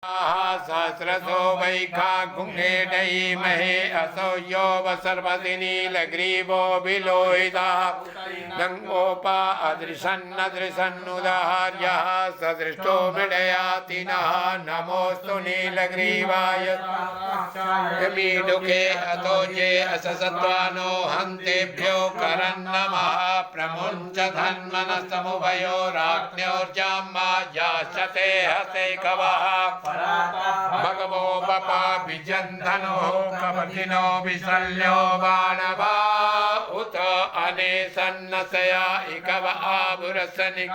सहस्रसो वैखा गुंगे महे असौ यो वसर्वदिनीलग्रीवो विलोहिता गंगोपा अदृशन्नदृशन्नुदाहार्यः सदृष्टो मृडयाति नः नमोस्तु नीलग्रीवाय मीडुके अतोजे अससत्वानो हन्तेभ्यो करन्नमः प्रमुञ्च धन्मनस्तमुभयो राज्ञोर्जाम्मा याशते हते कवः भगवो बपा विजन्धनो कपतिनो विशल्यो बाणवा उत अनेसन्नसया इकव आभुरसनि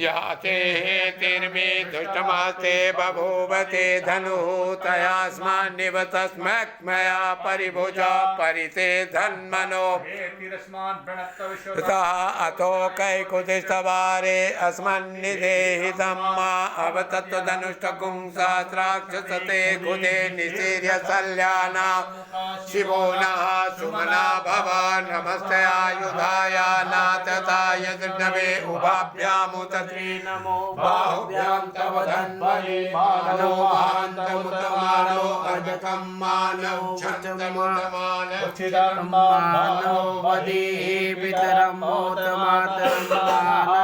याते हेतिर्मे दुष्टमास्ते बभूवते धनुः तयास्मान्निवतस्मैक्मया परिभुजा परिते धन्मनो अतो कैकुतिस्तवारे अस्मन्निदेहितं मा अवतत्वधनुष्टकुं सहस्राक्षसते कुदे निशीर्य सल्याना शिवो नः सुमना भव नमस्ते आयुधाय नाथताय दृढवे उभाभ्यामुतत्री नमो बाहुभ्यां तव धन्वये मानो महान्तमुतमानो अजकं मानव छन्दमुतमानव चिदम्मानो वदीहि पितरं मोतमातरं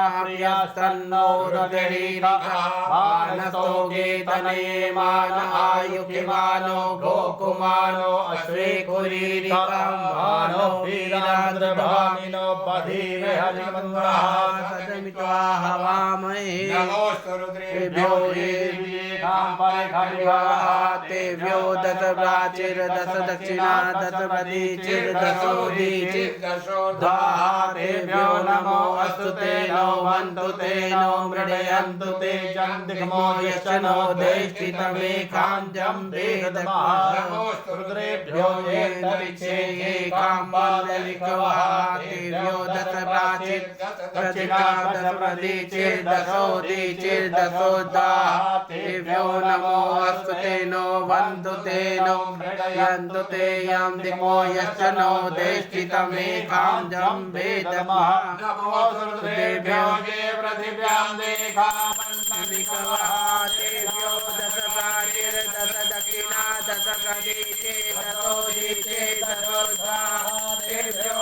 मानाप्रियस्तन्नो रुदरीरिका मानसो गेतनये मान आयुकिमानो गोकुमानो अश्वे कुरीरिकं मानो वीरान्द्रभामिनो बधीरे हरिमन्दाः सदमित्वा हवामहे नमोऽस्तु रुद्रेभ्यो तेभ्यो दश प्राचीर दश दक्षिणा दश प्रदीचिर दशोदीचिर तेभ्यो नमो अस्तु ते नो वन्तु ते नो मृडयन्तु ते जन्दिग्मो यशनो देष्टितमेकां जम्बेदमः नमोऽस्तु रुद्रेभ्यो ये दरिचे ये काम्बलिकवः तेभ्यो दश प्राचीर दक्षिणा दश प्रदीचिर दशोदीचिर दशोदाः तेभ्यो नमो अस्तु ते नो वन्तु ते नो मृडयन्तु ते यं दिग्मो यशनो देष्टितमेकां जम्बेदमः नमोऽस्तु रुद्रेभ्यो ये पृथिव्यां देखामण्डलिकवः तेभ्यो दश प्राचीर दश दक्षिणा दश प्रदीचिर दशोदीचिर दशोदाः तेभ्यो